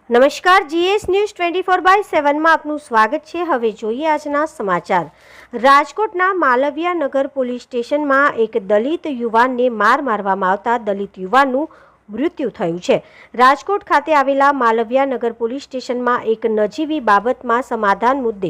નમસ્કાર, GS news 24/7માં આપનું સ્વાગત છે। હવે જોઈએ આજના સમાચાર। રાજકોટના માલવિયા નગર પોલીસ સ્ટેશનમાં એક દલિત યુવાનને માર મારવામાં આવતા દલિત યુવાનનું મૃત્યુ થયું છે। રાજકોટ ખાતે આવેલા માલવિયા નગર પોલીસ સ્ટેશનમાં એક નજીવી બાબતમાં સમાધાન મુદ્દે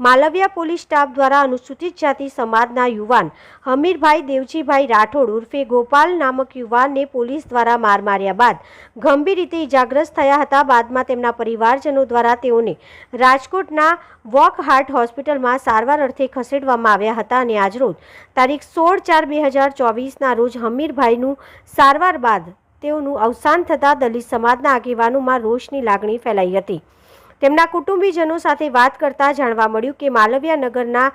માલવિયા પોલીસ સ્ટાફ દ્વારા અનુસૂચિત જાતિ સમાજના યુવાન હમીરભાઈ દેવજીભાઈ રાઠોડ ઉર્ફે ગોપાલ નામક યુવાનને પોલીસ દ્વારા માર માર્યા બાદ ગંભીર રીતે ઇજાગ્રસ્ત થયા હતા। બાદમાં તેમના પરિવારજનો દ્વારા તેઓને રાજકોટના વોકહાર્ટ હોસ્પિટલમાં સારવાર અર્થે ખસેડવામાં આવ્યા હતા અને આજરોજ તારીખ 16/4/2024ના રોજ હમીરભાઈનું સારવાર બાદ તેઓનું અવસાન થતાં દલિત સમાજના આગેવાનોમાં રોષની લાગણી ફેલાઈ હતી। તેમના કુટુંબીજનો સાથે વાત કરતા જાણવા મળ્યું કે માલવિયા નગરના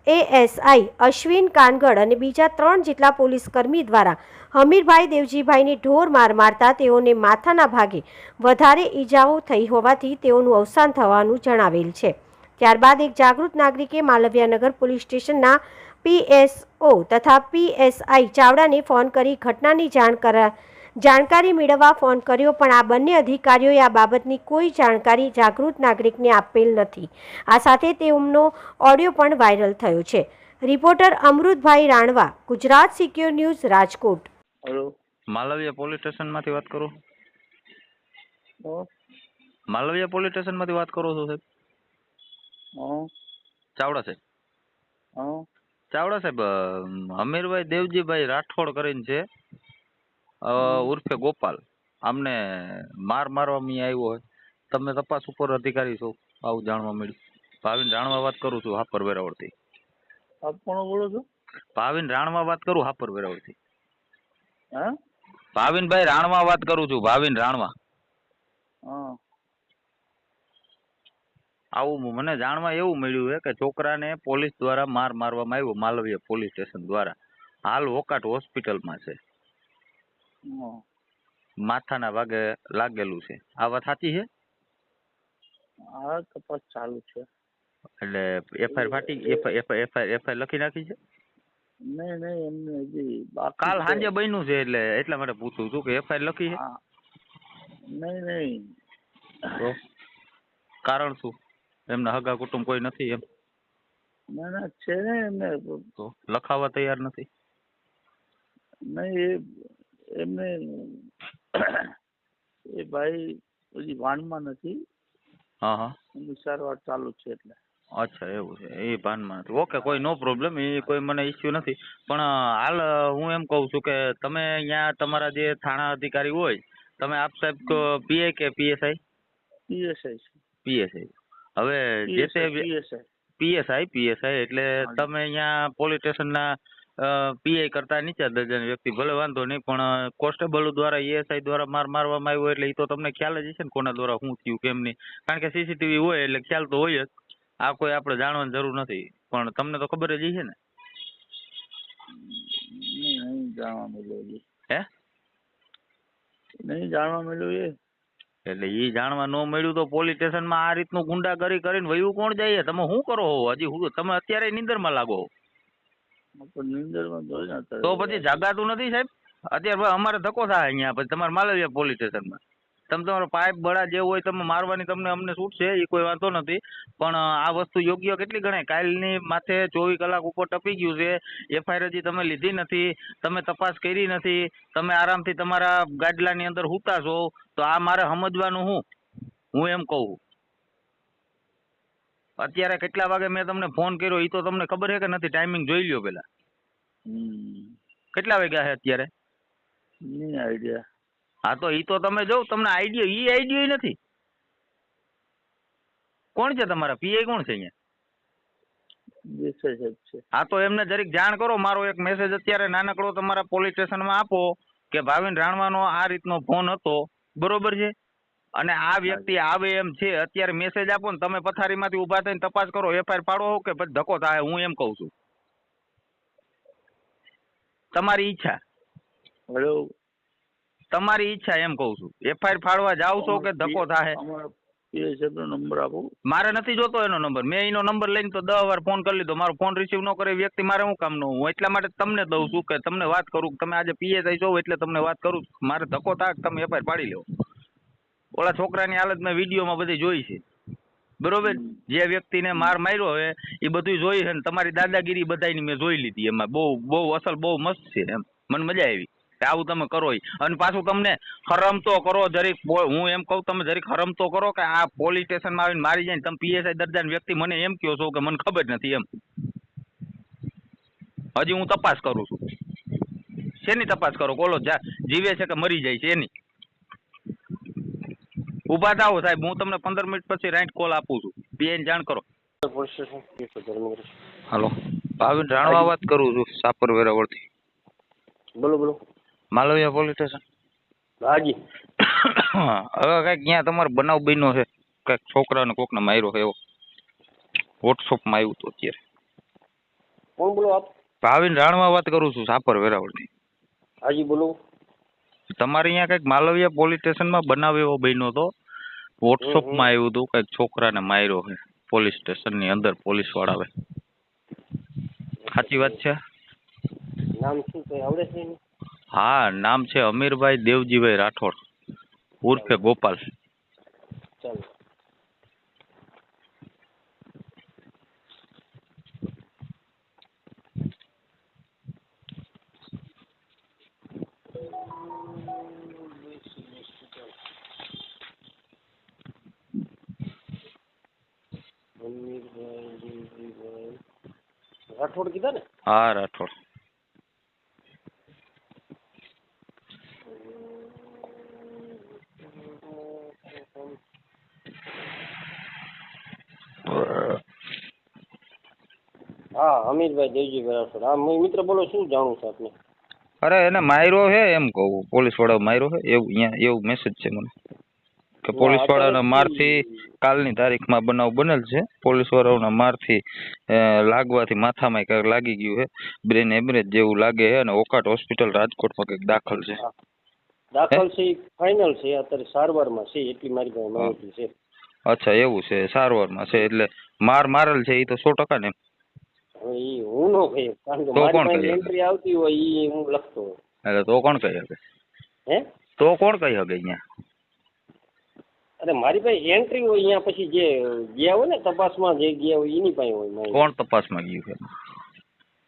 એએસઆઈ અશ્વિન કાનગડ અને બીજા 3 જેટલા પોલીસ કર્મી દ્વારા હમીરભાઈ દેવજીભાઈને ઢોર માર મારતા તેઓને માથાના ભાગે વધારે ઈજાઓ થઈ હોવાથી તેઓનું અવસાન થવાનું જણાવેલ છે। ત્યારબાદ એક જાગૃત નાગરિકે માલવિયા નગર પોલીસ સ્ટેશનના પીએસઓ તથા પીએસઆઈ ચાવડાને ફોન કરી ઘટનાની જાણકારી મેળવવા ફોન કર્યો, પણ આ બંને અધિકારીઓએ આ બાબતની કોઈ જાણકારી જાગૃત નાગરિકને આપેલ નથી। આ સાથે તેમનો ઓડિયો પણ વાયરલ થયો છે। Reporter Amrutbhai Ranva, Gujarat secure news, Rajkot. Hello, Malviya police સ્ટેશનમાંથી વાત કરું? હા માલવિયા પોલીસ સ્ટેશનમાંથી વાત કરો છો સાહેબ? હા ચાવડા સાહેબ? હા ચાવડા સાહેબ, હમીરભાઈ દેવજીભાઈ રાઠોડ કરીને છે, ઉર્ફે ગોપાલ, આમને મારવામાં આવ્યો હોય। તમે તપાસ ઉપર અધિકારી છો, આવું જાણવા મળ્યું। ભાવિન રાણવા વાત કરું છું, હાપર વેરાવળથી। આપ કોણ બોલો છો? ભાવિન રાણવા વાત કરું, હાપર વેરાવળથી। હા ભાવિનભાઈ રાણવા વાત કરું છું, ભાવિન રાણવા। હા આવું મને જાણવા એવું મળ્યું છે કે છોકરાને પોલીસ દ્વારા મારવામાં આવ્યો, માલવીયા પોલીસ સ્ટેશન દ્વારા। હાલ વોકાટ હોસ્પિટલમાં છે, હા માથાના ભાગે લાગેલું છે। આ વાત સાચી છે? હા તપાસ ચાલુ છે। એટલે એફઆઈઆર ફાટી, એફઆઈઆર લખી નાખી છે? નહીં એમને હજી બાકી કાલ છે। સાંજે બન્યું છે, એટલે એટલા માટે પૂછું છું કે એફઆઈઆર લખી છે? હા નહીં તો કારણ શું? એમના હગા કુટુંબ કોઈ નથી એમ? ના છે ને એમને તો લખાવવા તૈયાર નથી? નહીં એમને એ ભાઈ હજી વાનમાં નથી। હા હા, એમની સારવાર ચાલુ છે એટલે। અચ્છા એવું છે, એ ભાનમાં નથી। ઓકે, કોઈ નો પ્રોબ્લેમ, એ કોઈ મને ઇસ્યુ નથી। પણ હાલ હું એમ કહું છું કે તમે અહીંયા તમારા જે થાણા અધિકારી હોય, તમે આપ સાહેબ પીઆઈ કે પીએસઆઈ? પીએસઆઈ છે। પીએસઆઈ। હવે જે તે પીએસઆઈ એટલે તમે અહીંયા પોલીસ સ્ટેશનના પીઆઈ કરતા નીચા દરજાની વ્યક્તિ, ભલે વાંધો નહીં, પણ કોન્સ્ટેબલ દ્વારા એએસઆઈ દ્વારા મારવામાં આવ્યો એટલે એ તો તમને ખ્યાલ જ હશે ને કોના દ્વારા શું થયું કેમ નહીં? કારણ કે સીસીટીવી હોય એટલે ખ્યાલ તો હોય જ। આ કોઈ આપણે જાણવાની જરૂર નથી, પણ તમને તો ખબર જ હશે ને? નહીં જાણવા મળ્યું હજી। હે? નહીં જાણવા મળ્યું એ। એટલે એ જાણવા ન મળ્યું તો પોલીસ સ્ટેશનમાં આ રીતનું ગુંડાગરી કરીને વયું કોણ જાય? તમે શું કરો હો? હજી તમે અત્યારે નિંદરમાં લાગો? નિંદરમાં તો પછી જાગાતું નથી સાહેબ? અત્યારે અમારે ધક્કો થાય અહીંયા, પછી તમારે માલવિયા પોલીસ સ્ટેશનમાં તમે તમારો પાઇપ બળા જે હોય તમે મારવાની અમને છૂટ છે, એ કોઈ વાંધો નથી। પણ આ વસ્તુ યોગ્ય કેટલી ગણાય? કાલની માથે 24 કલાક ઉપર ટપી ગયું છે, એફઆઈઆર હજી તમે લીધી નથી, તમે તપાસ કરી નથી, તમે આરામથી તમારા ગાડલાની અંદર સૂતા છો, તો આ મારે સમજવાનું હું એમ કહું। અત્યારે કેટલા વાગે મેં તમને ફોન કર્યો એ તો તમને ખબર છે કે નથી? ટાઈમિંગ જોઈ લ્યો પેલા। કેટલા વાગ્યા છે અત્યારે? નહીં આઈડિયા। હા તો એ તો તમે જો, તમને આઈડિયો નથી? કોણ છે તમારા પીઆઈ? કોણ છે અહીંયા? દેસાઈ સાહેબ છે। હા તો એમને જરીક જાણ કરો, મારો એક મેસેજ અત્યારે નાનકડો તમારા પોલીસ સ્ટેશનમાં આપો કે ભાવિન રાણવાનો આ રીતનો ફોન હતો, બરોબર છે, અને આ વ્યક્તિ આવે એમ છે, અત્યારે મેસેજ આપો ને તમે પથારીમાંથી ઊભા થઈને તપાસ કરો, એફઆઈઆર પાડો કે પછી ધક્કો થાય, હું એમ કહું છું। તમારી ઈચ્છા, હેલો, તમારી ઈચ્છા એમ કહું છું। એફઆઈઆર ફાડવા જાવ છો કે ધક્કો થાય? નંબર આપો। મારે નથી જોતો એનો નંબર, મેં એનો નંબર લઈને તો 10 વાર ફોન કરી લીધો, મારો ફોન રિસીવ ન કરે વ્યક્તિ મારે શું કામનો? હું એટલા માટે તમને દઉં છું કે તમને વાત કરું, તમે આજે પીએસઆઈ છો એટલે તમને વાત કરું, મારે ધક્કો થાય તમે એફઆઈઆર પાડી લો। ઓલા છોકરાની હાલત મેં વિડીયોમાં બધી જોઈ છે, બરોબર. જે વ્યક્તિને માર માર્યો હોય એ બધું જોઈ છે ને તમારી દાદાગીરી બધાની મેં જોઈ લીધી એમાં. બહુ બહુ અસલ, બહુ મસ્ત છે એમ. મને મજા આવી કે આવું તમે કરો. અને પાછું તમને હરમતો કરો જરીક. હું એમ કહું તમે જરીક હરમતો કરો કે આ પોલીસ સ્ટેશનમાં આવીને મારી જાય ને તમે PSI દરજાન વ્યક્તિ મને એમ કહો છો કે મને ખબર નથી એમ. હજી હું તપાસ કરું છું. શેની તપાસ કરો? બોલો, જીવે છે કે મરી જાય છે એની. ઉભા થાઓ સાહેબ, હું તમને 15 મિનિટ પછી રાઈટ કોલ આપું છું. બેન જાણ કરો. હાલો, ભાવિન રાણવા વાત કરું છું, સાપર વેરાવળથી. બોલો બોલો. Malviya police station. હાજી. હવે કઈક ત્યાં તમારો બનાવ બન્યો છે, કઈક છોકરાને કોકને માર્યો છે એવો વોટ્સઅપમાં આવ્યું હતું અત્યારે. કોણ બોલો આપ? ભાવિન રાણવા વાત કરું છું, સાપર વેરાવળથી. હાજી બોલો. તમારે અહીંયા કઈક માલવિયા પોલીસ સ્ટેશનમાં બનાવ એવો બન્યો હતો, વોટ્સઅપમાં આવ્યું હતું, કઈક છોકરાને માર્યો છે પોલીસ સ્ટેશનની અંદર પોલીસ વાળાએ. સાચી વાત છે? નામ શું કઈ આવડે છે એનું? હા, નામ છે અમીરભાઈ દેવજીભાઈ રાઠોડ ઉર્ફે ગોપાલ. ચાલો. રાઠોડ કીધા ને? હા, રાઠોડ. હા, અમીરભાઈ દેવજીભાઈ રાઠોડ. હા, મિત્ર બોલો, શું જાણવું છે આપને? અરે એને માર્યો છે એમ કહું, પોલીસ વાળા માર્યો છે એવું અહીંયા એવું મેસેજ છે મને કે પોલીસ વાળાના મારથી કાલની તારીખમાં બનાવ બનેલ છે. પોલીસ વાળાના મારથી લાગવાથી માથામાં કંઈક લાગી ગયું છે, બ્રેન હેમરેજ જેવું લાગે છે અને ઓકાટ હોસ્પિટલ રાજકોટમાં કંઈક દાખલ છે. દાખલ છે ફાઇનલ છે, અત્યારે સારવારમાં છે, એટલી મારી પાસે માહિતી છે. અચ્છા, એવું છે, સારવારમાં છે. એટલે મારેલ છે એ તો 100% ને. હવે એ હું નો કહી, કારણ કે તો મારી કોણ પાસે કહી એન્ટ્રી આવતી હોય એ હું લખતો હોય. એટલે તો કોણ કહી શકે? હે? તો કોણ કહી શકે અહીંયા? અરે મારી પાસે એન્ટ્રી હોય અહીંયા, પછી જે ગયા હોય ને તપાસમાં, જે ગયા હોય એની પાસે હોય માહિતી. કોણ તપાસમાં ગયું છે?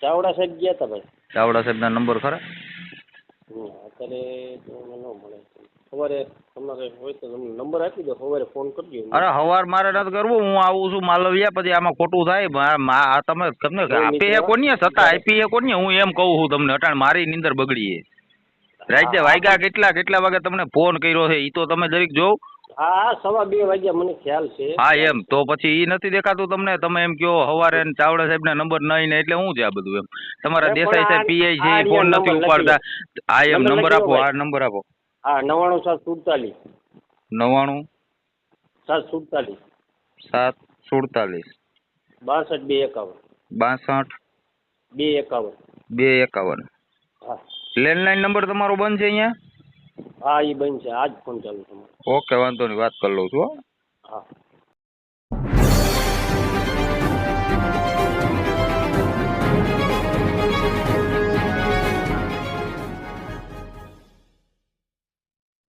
ચાવડા સાહેબ ગયા હતા ભાઈ. ચાવડા સાહેબના નંબર ખરા? અત્યારે તો મને ન મળે. સવારે તમારે હોય તો તમને નંબર આપી દો, સવારે ફોન કરજો. અરે સવાર મારે નથી કરવું, હું આવું છું માલવિયા, પછી આમાં ખોટું થાય. તમે તમને આપી હે કોની સત્તા આપી હે કોની? હું એમ કહું છું તમને, અટાણ મારી નીંદર બગડી છે. રાતે વાગ્યા કેટલા વાગે તમને ફોન કર્યો છે એ તો તમે જરીક જોવ. હા, 2:15 વાગ્યા મને ખ્યાલ છે. હા એમ તો પછી એ નથી દેખાતું તમને? તમે એમ કહો સવારે ચાવડા સાહેબના નંબર નહીં ને, એટલે શું છે આ બધું એમ? તમારા દેસાઈ સાહેબ PI છે એ ફોન નથી ઉપાડતા. હા એમ નંબર આપો. હા નંબર આપો. હા, 99 747 99 747 747 62 51 62 251. હા. લેન્ડલાઇન નંબર તમારો બંધ છે અહીંયા? હા, એ બંધ છે. આજ ફોન ચાલુ તમારો. ઓકે, વાંધો નહીં, વાત કરી લઉં છું.